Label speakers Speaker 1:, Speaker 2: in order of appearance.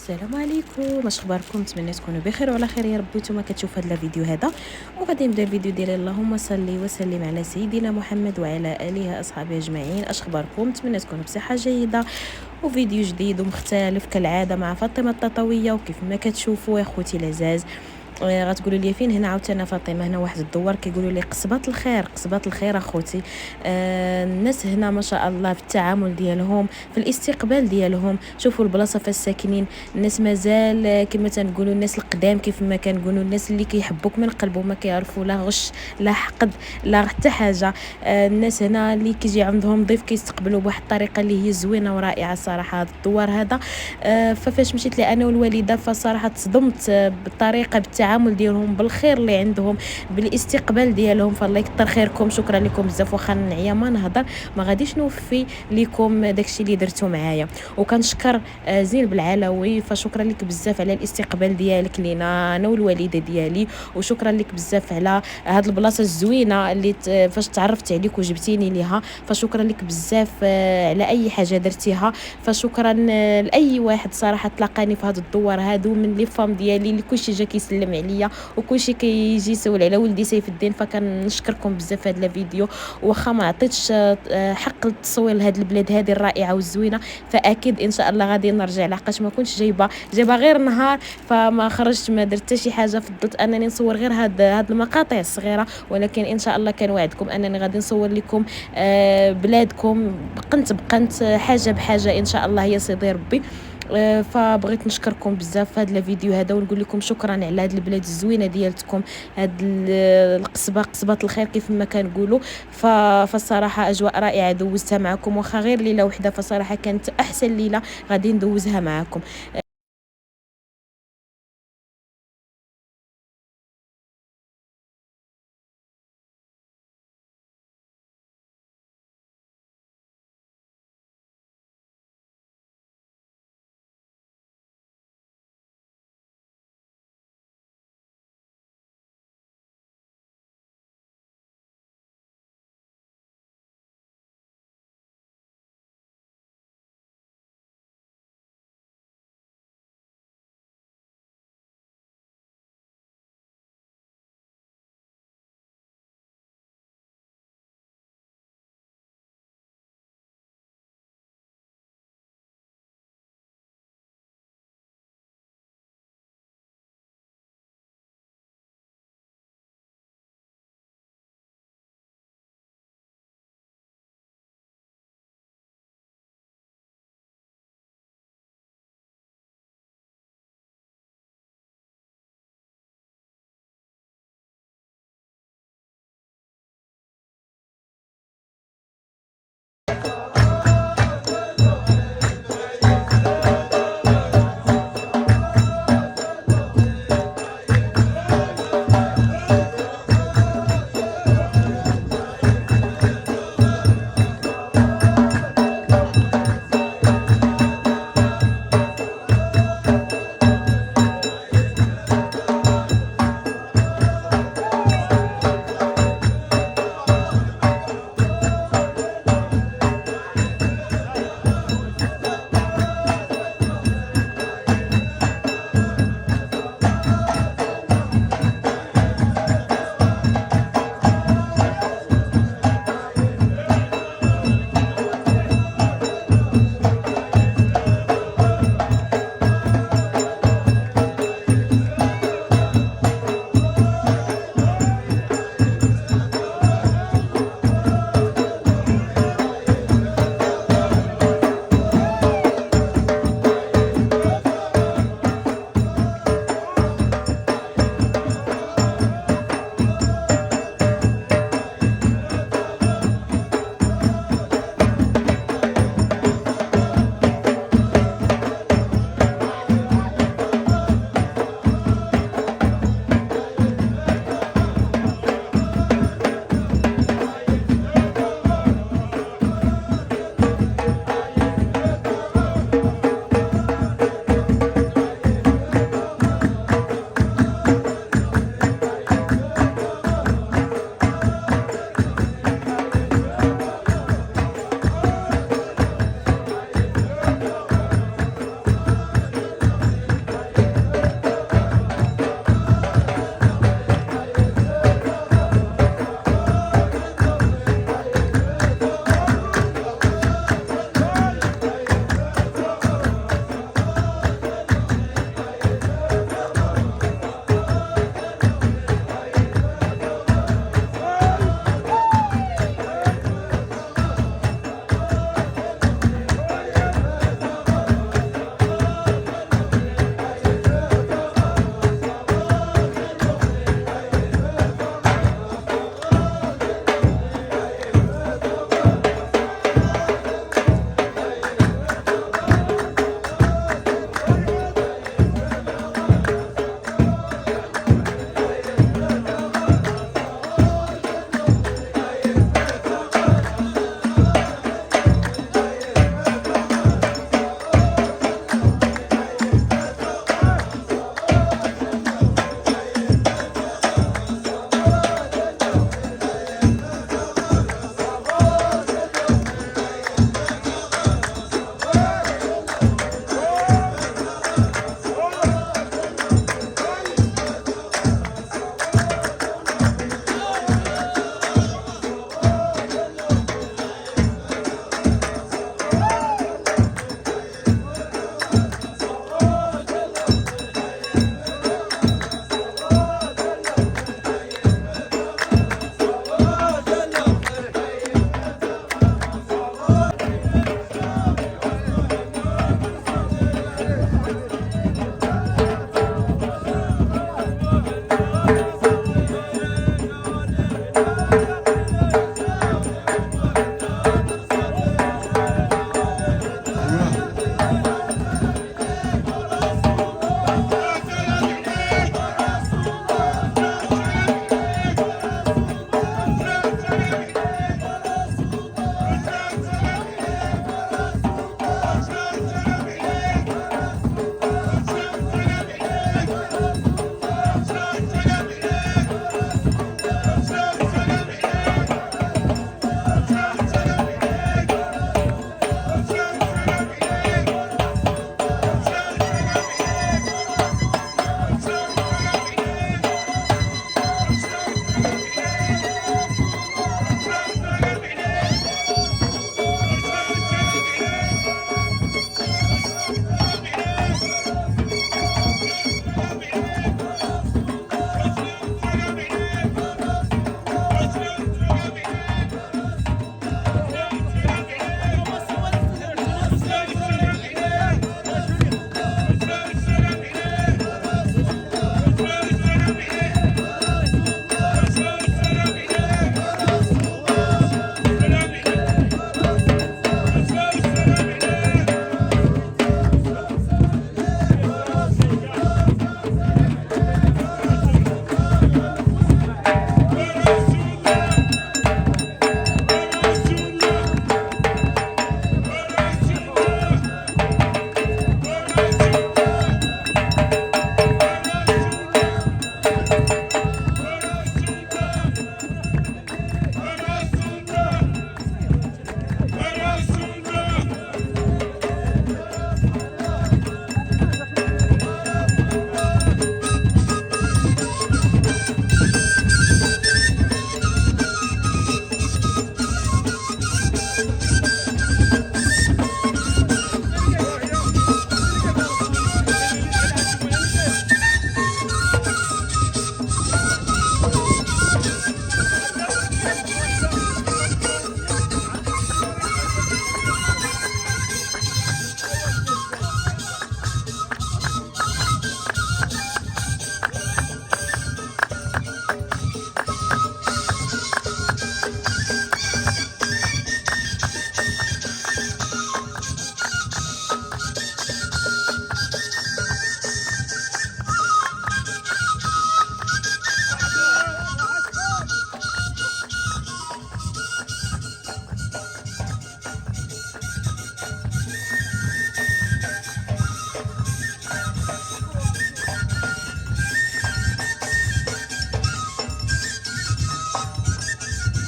Speaker 1: السلام عليكم، اش اخباركم؟ نتمنى تكونوا بخير وعلى خير يا ربي. نتوما كتشوفوا هذا الفيديو هذا وغادي نبدا الفيديو ديالي. اللهم صل وسلم على سيدنا محمد وعلى اله اصحابه اجمعين. اش اخباركم؟ نتمنى تكونوا بصحه جيده وفيديو جديد ومختلف كالعاده مع فاطمه التطويه. وكيف ما كتشوفوا يا خوتي العزاز، غتقولوا لي فين هنا عاوتاني فاطمه؟ هنا واحد الدوار كيقولوا لي قصبات الخير، قصبات الخير اخوتي. الناس هنا ما شاء الله في التعامل ديالهم، في الاستقبال ديالهم. شوفوا البلاصه فاش ساكنين الناس مازال كما تنقولوا الناس القدام، كيف ما كنقولوا الناس اللي كيحبوك من قلبهم، ما كيعرفوا لا غش لا حقد لا حتى حاجه. الناس هنا اللي كيجي عندهم ضيف كيستقبلوا بواحد الطريقه اللي هي زوينه ورائعه صراحه. هذا الدوار هذا ففاش مشيت لي انا والوالده فصراحه تصدمت بالطريقه، بالتعامل ديالهم، بالخير اللي عندهم، بالاستقبال ديالهم. فالله يكثر خيركم، شكرا لكم بزاف. واخا نعيا ما نهضر ما غاديش نوفي لكم داكشي اللي درتو معايا. وكنشكر زين بالعلوي، فشكرا لك بزاف على الاستقبال ديالك لينا انا والوالده ديالي، وشكرا لك بزاف على هاد البلاصه الزوينه اللي فاش تعرفت عليك وجبتيني ليها. فشكرا لك بزاف على اي حاجه درتيها. فشكرا لاي واحد صراحه تلاقاني في هذا الدوار هادو من لي فام ديالي اللي كلشي جا كيسلم عليا وكلشي كيجي يسول على ولدي سيف الدين. فكنشكركم بزاف في هذا الفيديو. واخا ما عطيتش حق التصوير لهاد البلاد هذه الرائعه والزوينه، فاكيد ان شاء الله غادي نرجع، لحقاش ما كنتش جايبه غير نهار فما خرجت ما درت حتى شي حاجه. فضلت انني نصور غير هاد المقاطع الصغيره، ولكن ان شاء الله كنوعدكم انني غادي نصور لكم بلادكم بقنت حاجه بحاجه ان شاء الله يا سيدي ربي. فبغيت نشكركم بزاف في هذا الفيديو هذا ونقول لكم شكرا على هذه البلاد الزوينه ديالتكم، هذه القصبه قصبات الخير كيف ما كنقولوا. فالصراحه اجواء رائعه دوزتها معكم، واخا غير ليله وحده فصراحه كانت احسن ليله غادي ندوزها معكم.